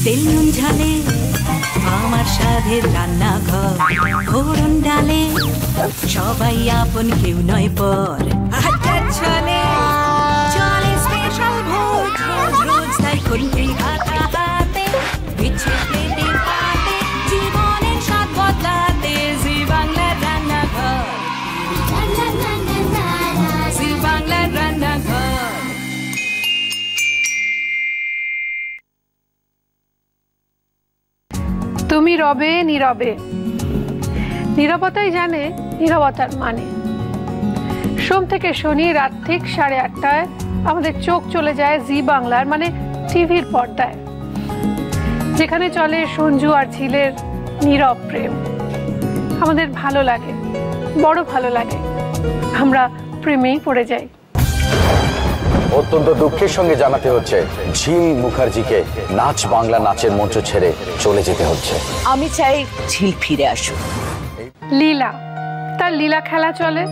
তেল নুন ঝালে আমার সাধের রান্নাঘর, ফোড়ন ডালে সবাই আপন, কেউ নয় পর। চলে চলে স্পেশাল ভোজ, রোজ রোজ তাই খুন্তি হাতে হাতে, বিচ্ছে প্লেটে পাতে, জীবনের স্বাদ বদলাতে। জি বাংলার রান্নাঘর, জি বাংলার রান্নাঘর। তুমি রবে নীরবে, নীরবতাই জানে নীরবতার মানে। সোম থেকে শনি রাত ঠিক 8:30টায় আমাদের চোখ চলে যায় জি বাংলার মানে টিভির পর্দায়, যেখানে চলে সঞ্জু আর ঝিলের নীরব প্রেম। আমাদের ভালো লাগে, বড় ভালো লাগে, আমরা প্রেমেই পড়ে যাই। অত্যন্ত দুঃখের সঙ্গে জানাতে হচ্ছে ঝিল মুখার্জিকে নাচ বাংলা নাচের মঞ্চ ছেড়ে চলে যেতে হচ্ছে। আমি চাই ঝিল ফিরে আসুক। লীলা, তার লীলা খেলা চলে।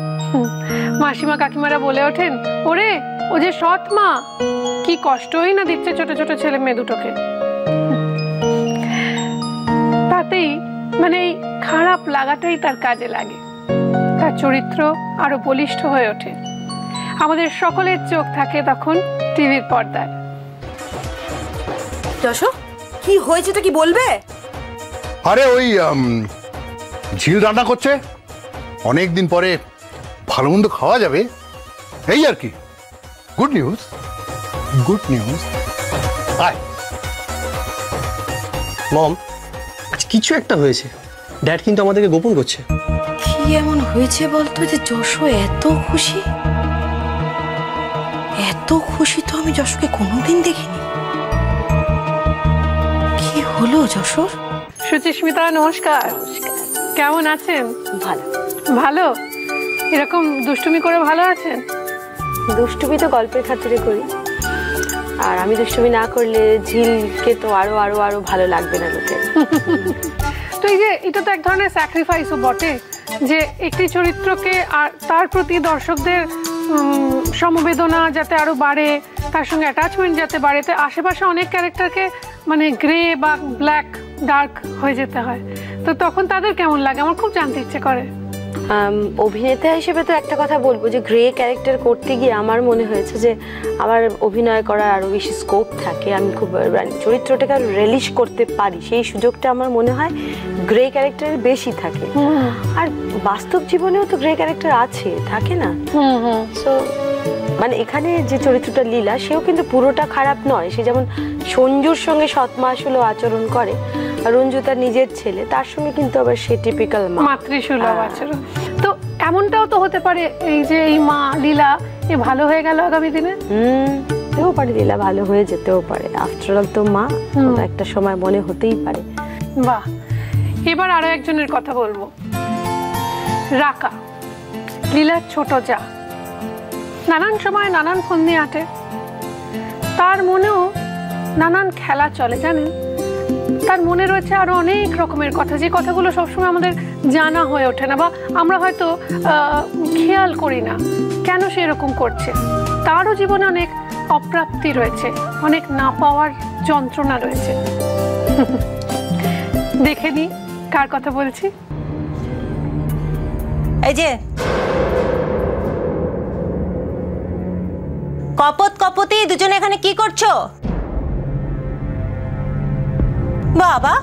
মাসিমা কাকিমারা বলে ওঠেন, ওরে ও যে সৎ মা, কি কষ্টই না দিচ্ছে ছোট ছোট ছেলে মেয়ে দুটোকে। তাতেই মানে এই খারাপ লাগাটাই তার কাজে লাগে, তার চরিত্র আরো বলিষ্ঠ হয়ে ওঠে। আমাদের সকলের চোখ থাকে তখন টিভির পর্দায়। যশো, কি হয়েছেটা কি বলবে? আরে ওই ঝিল রান্না করছে, অনেকদিন পরে ভালো মন্দ খাওয়া যাবে, এই আর কি। Good news, good news. আয় মম, আজ কিছু একটা হয়েছে। ড্যাড কিন্তু আমাদেরকে গোপন করছে। কি এমন হয়েছে বলতো যে যশো এত খুশি? এত খুশি তো আমি যশোকে কোনোদিন দেখিনি। কি হলো যশোর? সুচিস্মিতা নমস্কার, কেমন আছেন? ভালো। ভালো? এরকম দুষ্টুমি করে ভালো আছেন? দুষ্টুমি তো গল্পের খাতিরে করি, আর আমি দুষ্টুমি না করলে ঝিলকে তো আরো আরো আরো ভালো লাগবে না লোকে। তো এই যে এটা তো এক ধরনের স্যাক্রিফাইসও বটে, যে একটি চরিত্রকে আর তার প্রতি দর্শকদের সমবেদনা যাতে আরো বাড়ে, তার সঙ্গে অ্যাটাচমেন্ট যাতে বাড়ে, তো আশেপাশে অনেক ক্যারেক্টারকে মানে গ্রে বা ব্ল্যাক ডার্ক হয়ে যেতে হয়। তো তখন তাদের কেমন লাগে আমার খুব জানতে ইচ্ছে করে। অভিনেতা হিসেবে তো একটা কথা বলবো যে গ্রে ক্যারেক্টার করতে গিয়ে আমার মনে হয়েছে যে আমার অভিনয় করার আরো বেশি স্কোপ থাকে, আমি খুব চরিত্রটাকে আরো রিলিশ করতে পারি, সেই সুযোগটা আমার মনে হয় গ্রে ক্যারেক্টারের বেশি থাকে। আর বাস্তব জীবনেও তো গ্রে ক্যারেক্টার আছে, থাকে না? সো মানে এখানে যে চরিত্রটা লীলা, সেও কিন্তু পুরোটা খারাপ নয়। সে যেমন সঞ্জুর সঙ্গে সৎমাসুলভ আচরণ করে, আর রঞ্জু তার নিজের ছেলে, তার সঙ্গে কিন্তু আবার সে টিপিক্যাল মাতৃসুলভ আচরণ। তো এমনটাও তো হতে পারে এই যে এই মা লীলা এ ভালো হয়ে গেল আগামী দিনে। হতেও পারে, লীলা ভালো হয়ে যেতেও পারে। আফটার অল তো মা, একটা সময় মনে হতেই পারে। বাহ, এবার আরো একজনের কথা বলবো, রাকা, লীলার ছোট যা। নানান সময় নানান ফন্দি আঁটে, তার মনেও নানান খেলা চলে, জানেন? তার মনে রয়েছে আরো অনেক রকমের কথা, যে কথাগুলো সবসময় আমাদের জানা হয়ে ওঠে না, বা আমরা হয়তো খেয়াল করি না কেন সে এরকম করছে। তারও জীবনে অনেক অপ্রাপ্তি রয়েছে, অনেক না পাওয়ার যন্ত্রণা রয়েছে। দেখে নি কার কথা বলছি। এই যে কপত কপতি দুজনে এখানে কি করছো? বাবা,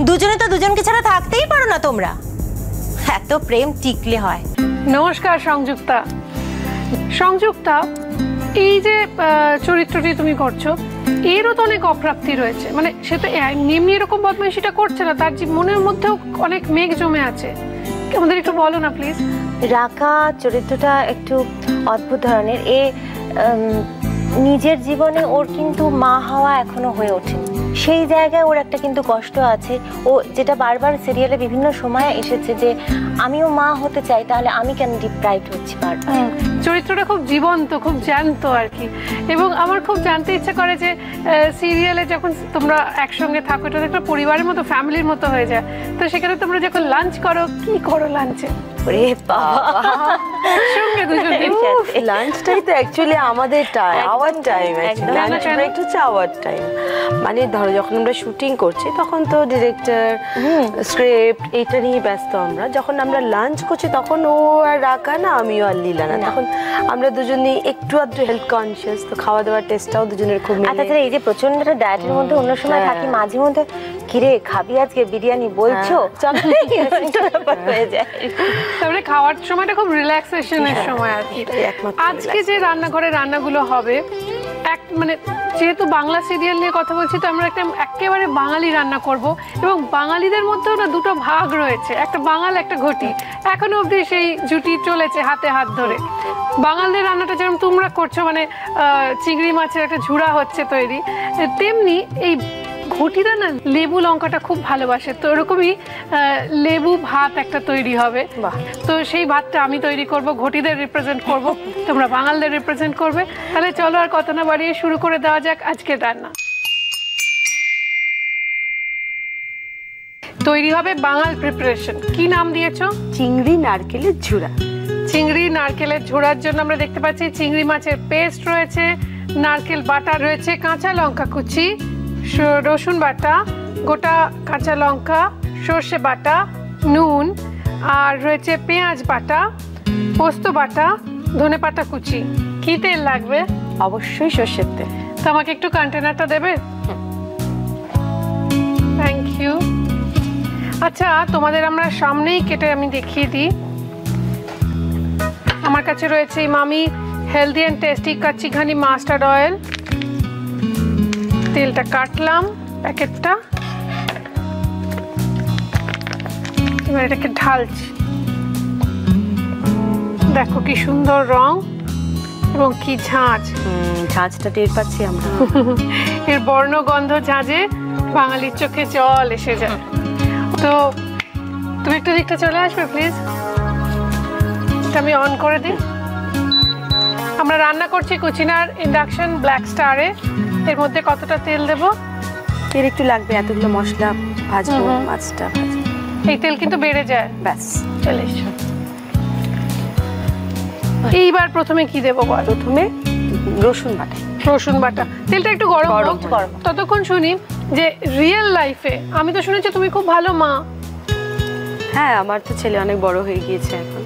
দুজনে তো দুজনকে ছাড়া থাকতেই পারো না তোমরা, এত প্রেম টিকলে হয়। নমস্কার সংযুক্তা। সংযুক্তা, এই যে চরিত্রটি তুমি করছো, এরও তো অনেক অপ্রাপ্তি রয়েছে। মানে সে তো এমনি এরকম বদমাইশিটা করছে না, তার মনের মধ্যেও অনেক মেঘ জমে আছে। আমাদের একটু বলো না প্লিজ। রাকা চরিত্রটা একটু অদ্ভুত ধরনের। নিজের জীবনে ওর কিন্তু মা হওয়া এখনো হয়ে ওঠেনি, সেই জায়গায় ওর একটা কিন্তু কষ্ট আছে। ও যেটা বারবার সিরিয়ালে বিভিন্ন সময়ে এসেছে যে আমিও মা হতে চাই, তাহলে আমি কেন ডিপ্রাইভড হচ্ছি বারবার। চরিত্রটা খুব জীবন্ত, খুব জ্যান্ত আর কি। এবং আমার খুব জানতে ইচ্ছে করে যে সিরিয়ালে যখন তোমরা একসঙ্গে থাকো, এটা একটা পরিবারের মতো, ফ্যামিলির মতো হয়ে যায়। তো সেখানে তোমরা যখন লাঞ্চ করো, কি করো লাঞ্চে? ওরে বাবা, একসঙ্গে দুজনে লাঞ্চটাই তো অ্যাকচুয়ালি আমাদের আওয়ার টাইম, লাঞ্চটা একটু হচ্ছে আওয়ার টাইম। মানে ধরো যখন আমরা শুটিং করছি তখন তো ডিরেক্টর, স্ক্রিপ্ট এইটা নিয়ে ব্যস্ত আমরা। যখন আমরা লাঞ্চ করছি তখন ও আর রাকা না, আমিও আর লীলা না, তখন আমরা দুজনেই একটু আধটু হেলথ কনসিয়াস, তো খাওয়া দাওয়ার টেস্টটাও দুজনের খুব মিলে। আচ্ছা, এই যে প্রচন্ড ডায়েটের মধ্যে অন্য সময় থাকি, মাঝে মধ্যে কিরে খাবি আজকে বিরিয়ানি বলছো, হয়ে যায়। তারপরে খাওয়ার সময়টা খুব রিল্যাক্সেশনের সময় আর কি। আজকে যে রান্নাঘরে রান্নাগুলো হবে, মানে যেহেতু বাংলা সিরিয়াল নিয়ে কথা বলছি, তো আমরা একেবারে বাঙালি রান্না করব। এবং বাঙালিদের মধ্যেও না দুটো ভাগ রয়েছে, একটা বাঙাল একটা ঘটি। এখনো অবধি সেই জুটি চলেছে হাতে হাত ধরে। বাঙালদের রান্নাটা যেরকম তোমরা করছো, মানে চিংড়ি মাছের একটা ঝুড়া হচ্ছে তৈরি, তেমনি এই ঘটিরা না লেবু লঙ্কাটা খুব ভালোবাসে। তো ওরকমই লেবু ভাত একটা তৈরি হবে। তো সেই ভাতটা আমি তৈরি করব, ঘটিদের রিপ্রেজেন্ট করব, তোমরা বাঙালদের রিপ্রেজেন্ট করবে। তাহলে চলো আর কথা না বাড়িয়ে শুরু করে দেওয়া যাক আজকের রান্না। তৈরি হবে বাঙাল প্রিপারেশন। কি নাম দিয়েছো? চিংড়ি নারকেলের ঝুড়া। চিংড়ি নারকেলের ঝোড়ার জন্য আমরা দেখতে পাচ্ছি চিংড়ি মাছের পেস্ট রয়েছে, নারকেল বাটা রয়েছে, কাঁচা লঙ্কা কুচি, রসুন বাটা, গোটা কাঁচা লঙ্কা, সর্ষে বাটা, নুন, আর রয়েছে পেঁয়াজ বাটা, পোস্ত বাটা, ধনেপাতা কুচি। কি তেল লাগবে? অবশ্যই সর্ষের তেল। তো আমাকে একটু কন্টেনারটা দেবে? Thank you. আচ্ছা, তোমাদের আমরা সামনেই কেটে আমি দেখিয়ে দিই। আমার কাছে রয়েছে মামি হেলদি অ্যান্ড টেস্টি কাচ্চি ঘানি মাস্টার্ড অয়েল। তেলটা কাটলাম, প্যাকেটটা, এবার এটাকে ঢালছি। দেখো কি সুন্দর রং এবং কি ঝাঁঝ। ঝাঁঝটা টের পাচ্ছি আমরা। এর বর্ণগন্ধ ঝাঁঝে বাঙালির চোখে জল এসে যায়। তো তুমি একটু দিকটা চলে আসবে প্লিজ, আমি অন করে দিই। আমরা রান্না করছি কুচিনার ইন্ডাকশন ব্ল্যাক স্টারে। এর মধ্যে কতটা তেল দেব? তেল একটু লাগবে, এতগুলো মশলা ভাজবো, মাছটা ভাজবো। এই তেল কিন্তু বেড়ে যায়। ব্যাস, চলে এসো। এইবার প্রথমে কি দেবো বল? প্রথমে রসুন বাটা। রসুন বাটা। তেলটা একটু গরম হোক, ততক্ষণ শুনি যে রিয়েল লাইফে, আমি তো শুনেছি তুমি খুব ভালো মা। হ্যাঁ, আমার তো ছেলে অনেক বড় হয়ে গিয়েছে এখন,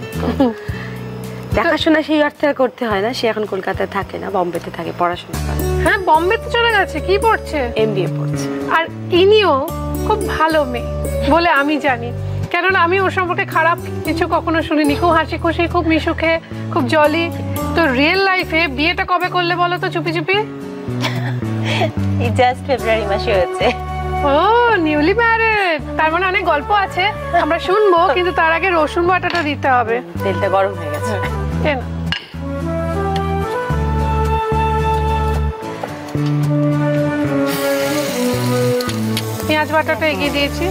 দেখাশোনা সেই অর্থে করতে হয় না। সে এখন কলকাতায় থাকে না, বম্বেতে থাকে, পড়াশোনা করে। হ্যাঁ, বম্বেতে চলে গেছে। কি পড়ছে? এমবিএ পড়ছে। আর ইনিও খুব ভালো মেয়ে বলে আমি জানি, কেননা আমি ওর সম্পর্কে খারাপ কিছু কখনো শুনিনি। খুব হাসি খুশি, খুব মিশুকে, খুব জলি। তো রিয়েল লাইফে বিয়েটা কবে করলে বলো তো চুপি চুপি? এই জাস্ট ফেব্রুয়ারি মাসে হয়েছে। ও, নিউলি ম্যারিড। তার মানে অনেক গল্প আছে, আমরা শুনবো, কিন্তু তার আগে রসুন বাটাটা দিতে হবে। তেলটা গরম হয়ে গেছে। পেঁয়াজ বাটাটা এগিয়ে দিয়েছি।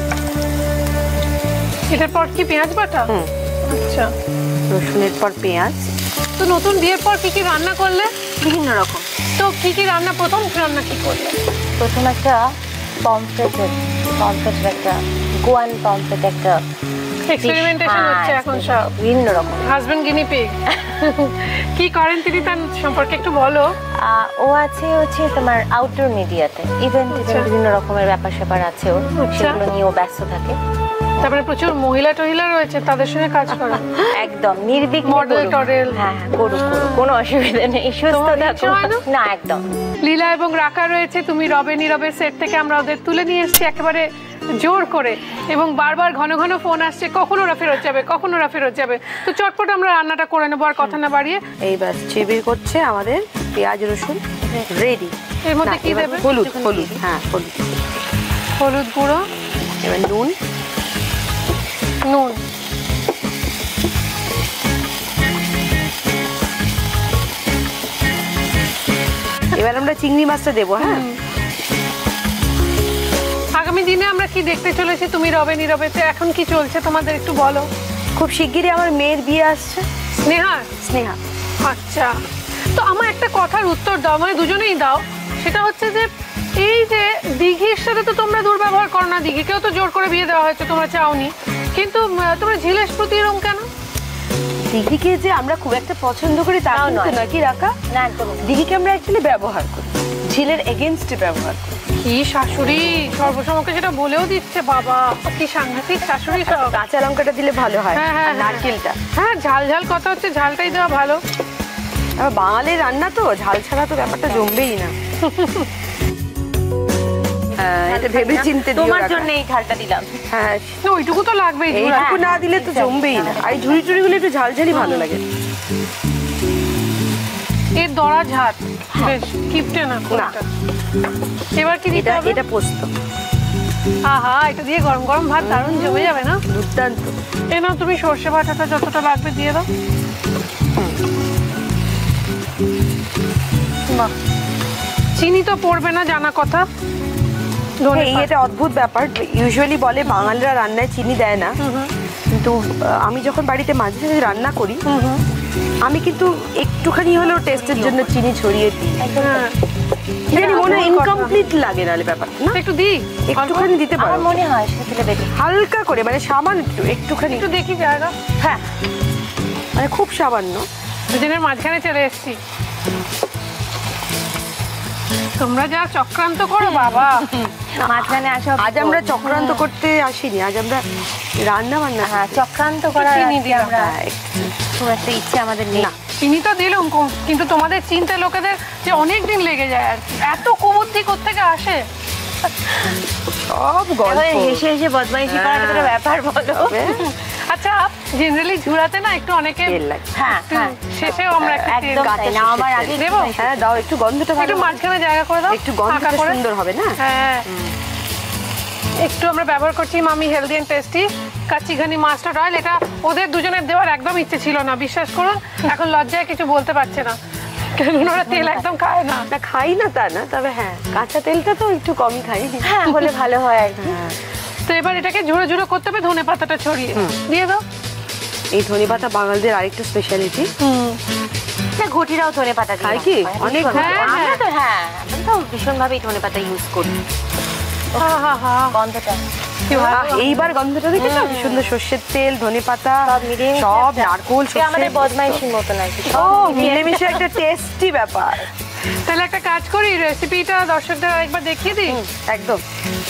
এটার পর কি পেঁয়াজ বাটা? আচ্ছা, রসুনের পর পেঁয়াজ। তো নতুন বিয়ের পর কি কি রান্না করলে? বিভিন্ন রকম। তো কি কি রান্না, প্রথম রান্না কি করলে? প্রথম একটা পমফ্রেটের একটা গোয়ান পমফ্রেট, একটা এক্সপেরিমেন্টেশন হচ্ছে এখন সব বিভিন্ন রকম। হাজবেন্ড গিনি পিগ কি করেন তিনি, তার সম্পর্কে একটু বলো। ও হচ্ছে তোমার আউটডোর মিডিয়াতে ইভেন্ট বিভিন্ন রকমের ব্যাপার স্যাপার আছে, ওর সেগুলো নিয়ে ও ব্যস্ত থাকে। তারপরে প্রচুর মহিলা টহিলা রয়েছে, তাদের সঙ্গে কাজ করে। একদম নির্বিঘ্নে মডেল টডেল। হ্যাঁ, করুক, কোনো অসুবিধা নেই, সুস্থ থাকো। না, একদম। লীলা এবং রাকা রয়েছে, তুমি রবে নীরবের সেট থেকে আমরা ওদের তুলে নিয়ে এসেছি একেবারে জোর করে, এবং বারবার ঘন ঘন ফোন আসছে, কখন ওরা ফেরত যাবে, কখন ওরা ফেরত যাবে। তো চটপট আমরা রান্নাটা করে নেবো, আর কথা না বাড়িয়ে। এই ব্যাস চিবির করছে আমাদের পেঁয়াজ রসুন রেডি। এর মধ্যে কি দেবে? হলুদ। হ্যাঁ, হলুদ গুঁড়ো, এবার নুন। এবার আমরা চিংড়ি মাছটা দেবো। হ্যাঁ, আগামী দিনে আমরা কি দেখতে চলেছি তুমি রবে নীরবেতে? এখন কি চলছে তোমাদের একটু বলো। খুব শিগগিরই আমার মেয়ের বিয়ে আসছে। স্নেহা। আচ্ছা, তো আমার একটা কথার উত্তর দাও, মানে দুজনেই দাও। সেটা হচ্ছে যে এই যে দিঘির সাথে তো তোমরা দুর্ব্যবহার করো না, দিঘিকেও তো জোর করে বিয়ে দেওয়া হয়েছে, তোমরা চাওনি, কিন্তু তোমরা ঝিলের প্রতি এরকম কেন? দিঘিকে যে আমরা খুব একটা পছন্দ করি তা কিন্তু নাকি রাখা না, একদম দিঘিকে আমরা অ্যাকচুয়ালি ব্যবহার করি, ঝিলের এগেনস্টে ব্যবহার করি। কি শাশুড়ি, সর্বসমকে সেটা বলেও দিচ্ছে, বাবা কি সাংঘাতিক শাশুড়ি সব। কাঁচা লঙ্কাটা দিলে ভালো হয়, হ্যাঁ, নারকেলটা। হ্যাঁ, ঝাল ঝাল কথা হচ্ছে, ঝালটাই দেওয়া ভালো। বাঙালির রান্না তো ঝাল ছাড়া তো ব্যাপারটা জমবেই না। এটা ভেবে চিন্তে তোমার জন্য এই ঝালটা দিলাম। হ্যাঁ, ওইটুকু তো লাগবেই, এইটুকু না দিলে তো জমবেই না। আর ঝুড়ি টুড়ি গুলো একটু ঝাল ঝালই ভালো লাগে। এর দড়া ঝাল বেশ কিপটে না। এবার কি দিতে হবে? এটা পোস্ত। আহা, এটা দিয়ে গরম গরম ভাত দারুণ জমে যাবে না? দুর্দান্ত। এই নাও তুমি সর্ষে বাটাটা যতটা লাগবে দিয়ে দাও। বাহ, চিনি তো পড়বে না জানা কথা। এটা অদ্ভুত ব্যাপার, ইউজুয়ালি বলে বাঙালিরা রান্নায় চিনি দেয় না, কিন্তু আমি যখন বাড়িতে মাঝে মাঝে রান্না করি আমি কিন্তু একটুখানি হলেও টেস্টের জন্য চিনি ছড়িয়ে দিই। জানি মনে ইনকমপ্লিট লাগে না ব্যাপারটা, না একটু দিই, একটুখানি দিতে পারো। আমার মনে হয় সেটা দিলে বেশি হালকা করে, মানে সামান্য একটুখানি, একটু দেখি জায়গা। হ্যাঁ, মানে খুব সামান্য। দুজনের মাঝখানে চলে এসেছি। তোমরা যা চক্রান্ত করো বাবা। মাঝখানে আসা। আজ আমরা চক্রান্ত করতে আসিনি, আজ আমরা রান্না বান্না। হ্যাঁ, চক্রান্ত করার চিনি দিলাম। আমরা খুব একটা ইচ্ছে আমাদের নেই। চিনি তো দিলাম, কিন্তু তোমাদের চিনতে লোকেদের যে অনেক দিন লেগে যায় আর কি। এত কুবুদ্ধি কোত্থেকে আসে? সব গল্প। হেসে হেসে বদমাইশি করার একটা ব্যাপার বলো। আচ্ছা, জেনারেলি ঝুড়াতে না একটু অনেকে তেল লাগে। হ্যাঁ, হ্যাঁ, শেষেও আমরা একটু তেল একদম তাই না, আমার আগে দেবো। হ্যাঁ, দাও একটু, গন্ধটা ভালো। একটু মাঝখানে জায়গা করে দাও, একটু গন্ধটা ফাঁকা করে। সুন্দর হবে না? হ্যাঁ, একটু আমরা ব্যবহার করছি মামি হেলদি এন্ড টেস্টি কাচ্চি ঘানি মাস্টার্ড অয়েল। এটা ওদের দুজনের দেওয়ার একদম ইচ্ছে ছিল না, বিশ্বাস করুন। এখন লজ্জায় কিছু বলতে পারছে না, কারণ ওরা তেল একদম খায় না। না, খাই না তা না, তবে হ্যাঁ কাঁচা তেলটা তো একটু কমই খাই। হ্যাঁ, হলে ভালো হয় আর কি। তো এবার এটাকে ঝুড়ো ঝুড়ো করতে হবে, ধনে পাতাটা ছড়িয়ে দিয়ে দাও। এই ধনে পাতা বাঙালিদের আরেকটা স্পেশালিটি। না, ঘটিরাও ধনে পাতা খাই কি? অনেক। আমরা তো হ্যাঁ, আমরা তো ভীষণভাবে ধনে পাতা ইউজ করি। গন্ধটা এইবার গন্ধটা দেখেছো? সুন্দর সর্ষের তেল, ধনে পাতা, সব মিলিয়ে সব নারকোল, আমাদের বদমাইশির মতন আর কি, সব মিলেমিশে একটা টেস্টি ব্যাপার। তাহলে একটা কাজ করি, রেসিপিটা দর্শকদের আরেকবার দেখিয়ে দিই। একদম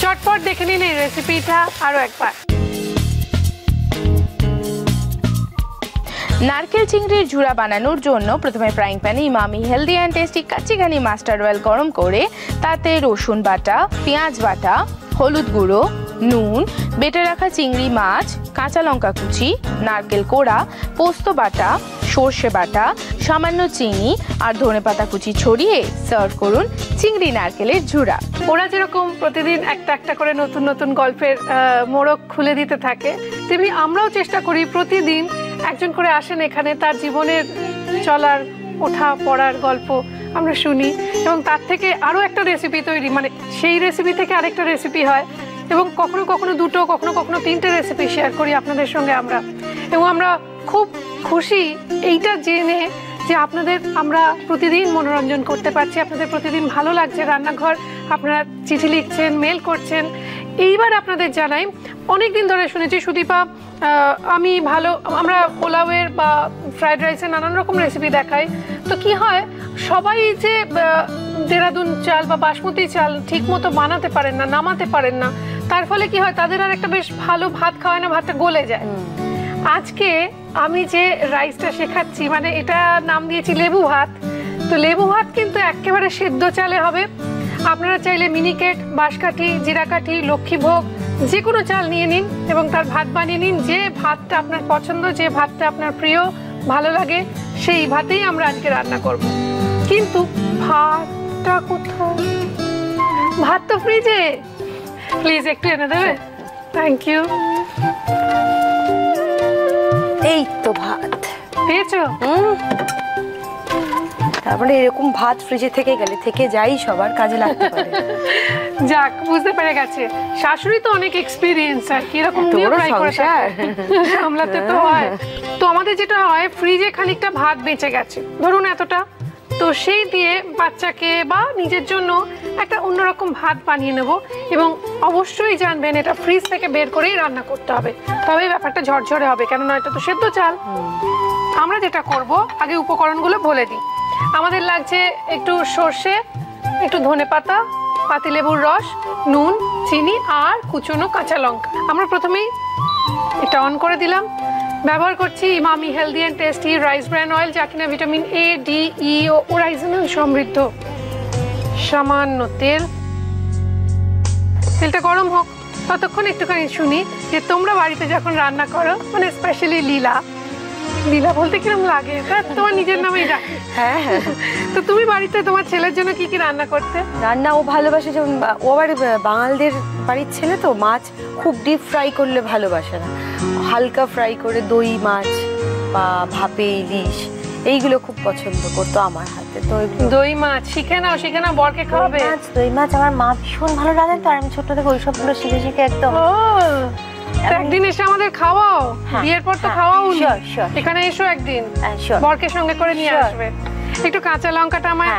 চটপট দেখে নিন এই রেসিপিটা আরো একবার। নারকেল চিংড়ির ঝুড়া বানানোর জন্য প্রথমে ফ্রাইং প্যানে মামি হেলদি অ্যান্ড টেস্টি কাচ্চি ঘানি মাস্টার্ড অয়েল গরম করে তাতে রসুন বাটা, পেঁয়াজ বাটা, হলুদ গুঁড়ো, নুন, বেটে রাখা চিংড়ি মাছ, কাঁচা লঙ্কা কুচি, নারকেল কোড়া, পোস্ত বাটা, সর্ষে বাটা, সামান্য চিনি আর ধনেপাতা কুচি ছড়িয়ে সার্ভ করুন চিংড়ি নারকেলের ঝুড়া। ওরা যেরকম প্রতিদিন একটা একটা করে নতুন নতুন গল্পের মোড়ক খুলে দিতে থাকে, তেমনি আমরাও চেষ্টা করি প্রতিদিন একজন করে আসেন এখানে, তার জীবনের চলার ওঠা পড়ার গল্প আমরা শুনি এবং তার থেকে আরও একটা রেসিপি তৈরি, মানে সেই রেসিপি থেকে আরেকটা রেসিপি হয় এবং কখনো কখনো দুটো, কখনো কখনো তিনটে রেসিপি শেয়ার করি আপনাদের সঙ্গে আমরা। এবং আমরা খুব খুশি এইটা জেনে যে আপনাদের আমরা প্রতিদিন মনোরঞ্জন করতে পারছি, আপনাদের প্রতিদিন ভালো লাগছে রান্নাঘর, আপনারা চিঠি লিখছেন, মেল করছেন। এইবার আপনাদের জানাই, অনেক দিন ধরে শুনেছি সুদীপা আমি ভালো, আমরা পোলাওয়ের বা ফ্রাইড রাইসের নানান রকম রেসিপি দেখাই, তো কি হয় সবাই যে দেরাদুন চাল বা বাসমতি চাল ঠিক মতো বানাতে পারেন না, নামাতে পারেন না, তার ফলে কি হয় তাদের আর একটা বেশ ভালো ভাত খাওয়ায় না, ভাতটা গলে যায়। আজকে আমি যে রাইসটা শেখাচ্ছি, মানে এটা নাম দিয়েছি লেবু ভাত। তো লেবু ভাত কিন্তু একেবারে সেদ্ধ চালে হবে। আপনারা চাইলে মিনিকেট, বাঁশকাঠি, জিরাকাঠি, লক্ষ্মীভোগ যে কোনো চাল নিয়ে নিন এবং তার ভাত বানিয়ে নিন। যে ভাতটা আপনার পছন্দ, যে ভাতটা আপনার প্রিয়, ভালো লাগে, সেই ভাতেই আমরা আজকে রান্না করব। কিন্তু ভাতটা কোথায়? ভাত তো ফ্রিজে, প্লিজ একটু এনে দেবে? Thank you. এই তো ভাত পেয়েছো? তারপরে এরকম ভাত ফ্রিজে থেকে গেলে থেকে যাই সবার কাজে লাগতে পারে। যাক, বুঝতে পেরে গেছে শাশুড়ি তো অনেক এক্সপিরিয়েন্স আর কি এরকম নিয়ে ট্রাই করে সামলাতে তো হয়। তো আমাদের যেটা হয় ফ্রিজে খানিকটা ভাত বেঁচে গেছে, ধরুন এতটা, তো সেই দিয়ে বাচ্চাকে বা নিজের জন্য একটা অন্যরকম ভাত বানিয়ে নেব। এবং অবশ্যই জানবেন এটা ফ্রিজ থেকে বের করেই রান্না করতে হবে, তবেই ব্যাপারটা ঝরঝরে হবে, কেননা এটা তো সেদ্ধ চাল। আমরা যেটা করব আগে উপকরণগুলো বলে দিই। আমাদের লাগছে একটু সর্ষে, একটু ধনেপাতা, পাতিলেবুর রস, নুন, চিনি আর কুচনো কাঁচা লঙ্কা। আমরা প্রথমেই এটা অন করে দিলাম। ব্যবহার করছি Emami healthy and tasty rice bran oil, যা কিনা ভিটামিন এ, ডি, ই ও ওরাইজেনল সমৃদ্ধ। সামান্য তেল, তেলটা গরম হোক, ততক্ষণ একটুখানি শুনি যে তোমরা বাড়িতে যখন রান্না করো, মানে স্পেশালি লীলা বলতে কিরম লাগে, তোমার নিজের নামেই ডাকে। হ্যাঁ হ্যাঁ। তো তুমি বাড়িতে তোমার ছেলের জন্য কি কি রান্না করতে? রান্না ও ভালোবাসে, যেমন ও আবার বাঙালদের বাড়ির ছেলে তো, মাছ খুব ডিপ ফ্রাই করলে ভালোবাসে না, হালকা ফ্রাই করে দই মাছ বা ভাপে ইলিশ এইগুলো খুব পছন্দ করতো আমার হাতে। তো দই মাছ শিখে নাও, বরকে খাওয়াবে। দই মাছ আমার মা ভীষণ ভালো রাঁধেন, তো আমি ছোট থেকে ওইসবগুলো শিখে একদম। একদিন এসে আমাদের খাওয়াও, বিয়ের পর তো খাওয়াও, এখানে এসো একদিন, বরকে সঙ্গে করে নিয়ে আসবে। একটু কাঁচা লঙ্কাটা আমায়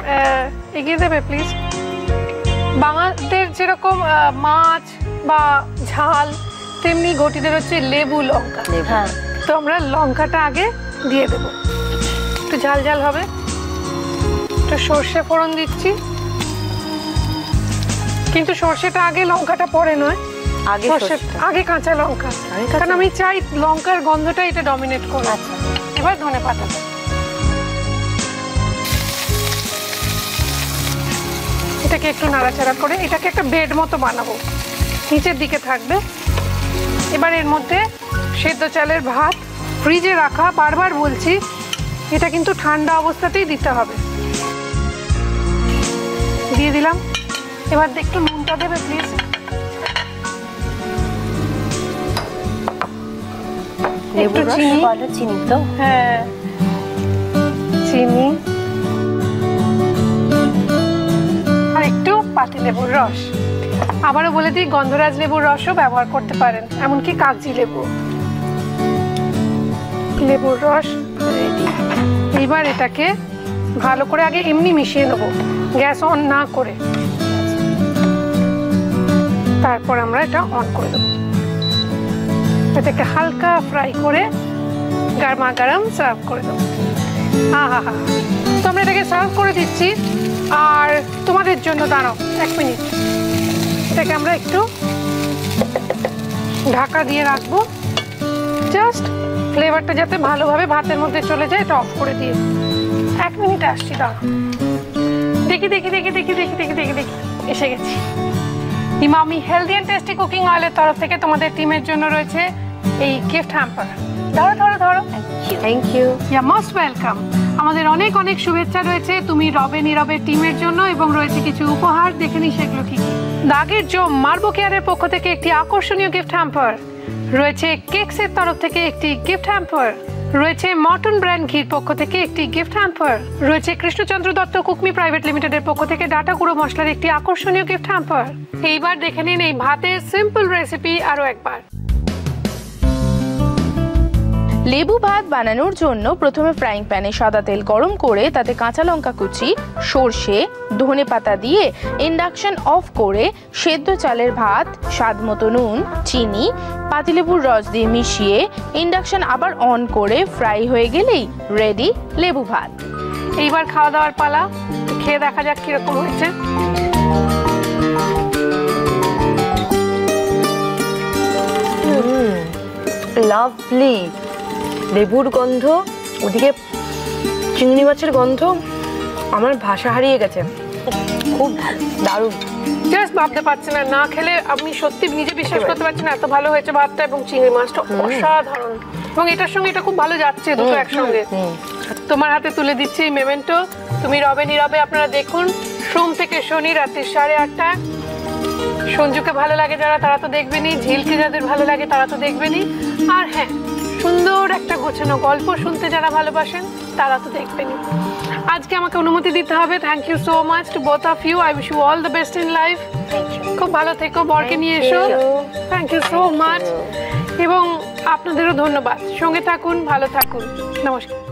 এগিয়ে দেবে প্লিজ। বাঙালিদের যেরকম মাছ বা ঝাল, তেমনি ঘটিদের হচ্ছে লেবু লঙ্কা। তো আমরা লঙ্কাটা আগে দিয়ে দেবো, একটু ঝাল ঝাল হবে। একটু সর্ষে ফোড়ন দিচ্ছি, কিন্তু সর্ষেটা আগে লঙ্কাটা পরে নয়, আগে কাঁচা লঙ্কা, কারণ আমি চাই লঙ্কার গন্ধটা এটা ডমিনেট করে। এবার ধনেপাতা, এটাকে একটু নাড়াচাড়া করে এটাকে একটা বেড মতো বানাবো, নিচের দিকে থাকবে। এবার এর মধ্যে সেদ্ধ চালের ভাত ফ্রিজে রাখা, বারবার বলছি এটা কিন্তু ঠান্ডা অবস্থাতেই দিতে হবে। দিয়ে দিলাম। এবার একটু নুনটা দেবে প্লিজ। একটু চিনি তো, হ্যাঁ চিনি, আর একটু পাতিলেবুর রস। আবারও বলে দিই গন্ধরাজ লেবুর রসও ব্যবহার করতে পারেন, এমনকি কাগজি লেবুর রস রেডি। এইবার এটাকে ভালো করে আগে এমনি মিশিয়ে নেবো, গ্যাস অন না করে, তারপর আমরা এটা অন করে দেবো। এটাকে হালকা ফ্রাই করে গরমা গরম সার্ভ করে দেবো। তো আমরা এটাকে সার্ভ করে দিচ্ছি। আর তোমাদের জন্য দাঁড়াও 1 মিনিট, এটাকে আমরা একটু ঢাকা দিয়ে রাখবো, জাস্ট ফ্লেভারটা যাতে ভালোভাবে ভাতের মধ্যে চলে যায়। এটা অফ করে দিয়ে 1 মিনিট আসছি, দাঁড়াও। দেখি এসে গেছি। Emami healthy and tasty cooking অয়েলের তরফ থেকে তোমাদের টিমের জন্য রয়েছে এই গিফট হ্যাম্পার। ধরো। Thank you. Ya most welcome. আমাদের অনেক শুভেচ্ছা রয়েছে তুমি রবে নীরবের টিমের জন্য, এবং রয়েছে কিছু উপহার, দেখে নি সেগুলো কি। দাগের জম মার্বো কেয়ারের পক্ষ থেকে একটি আকর্ষণীয় গিফট হ্যাম্পার রয়েছে, কেকসের তরফ থেকে একটি গিফট হ্যাম্পার রয়েছে, মটন ব্র্যান্ড ঘির পক্ষ থেকে একটি গিফট হ্যাম্পার রয়েছে, কৃষ্ণচন্দ্র দত্ত কুকমি প্রাইভেট লিমিটেডের পক্ষ থেকে ডাটা গুঁড়ো মশলার একটি আকর্ষণীয় গিফট হ্যাম্পার। এইবার দেখে নিন এই ভাতের সিম্পল রেসিপি আরো একবার। লেবু ভাত বানানোর জন্য প্রথমে ফ্রাইং প্যানে সাদা তেল গরম করে তাতে কাঁচা লঙ্কা কুচি, সর্ষে, ধনেপাতা দিয়ে ইন্ডাকশন অফ করে সেদ্ধ চালের ভাত, স্বাদ মতো নুন, চিনি, পাতিলেবুর রস দিয়ে মিশিয়ে ইন্ডাকশন আবার অন করে ফ্রাই হয়ে গেলেই রেডি লেবু ভাত। এইবার খাওয়া দাওয়ার পালা, খেয়ে দেখা যাক কিরকম হয়েছে। লাভলি, লেবুর গন্ধ, ওদিকে চিংড়ি মাছের গন্ধ, আমার ভাষা হারিয়ে গেছে, খুব দারুণ। জাস্ট ভাবতে পারছি না খেলে আমি সত্যি নিজে বিশ্বাস করতে পারছি না, এত ভালো হয়েছে ভাতটা, এবং চিংড়ি মাছটা অসাধারণ, এবং এটার সঙ্গে এটা খুব ভালো যাচ্ছে দুটো একসঙ্গে। তোমার হাতে তুলে দিচ্ছি মেমেন্টো। তুমি রবে নীরবে আপনারা দেখুন, সোম থেকে শনি রাত্রি 8:30টায়। সঞ্জুকে ভালো লাগে যারা, তারা তো দেখবেনই, ঝিলকে যাদের ভালো লাগে তারা তো দেখবেনই, আর হ্যাঁ সুন্দর একটা গোছানো গল্প শুনতে যারা ভালোবাসেন তারা তো দেখবেনই। আজকে আমাকে অনুমতি দিতে হবে। Thank you so much to both of you. I wish you all the best in life. খুব ভালো থেকো, বরকে নিয়ে এসো। Thank you so much. এবং আপনাদেরও ধন্যবাদ। সঙ্গে থাকুন, ভালো থাকুন। নমস্কার।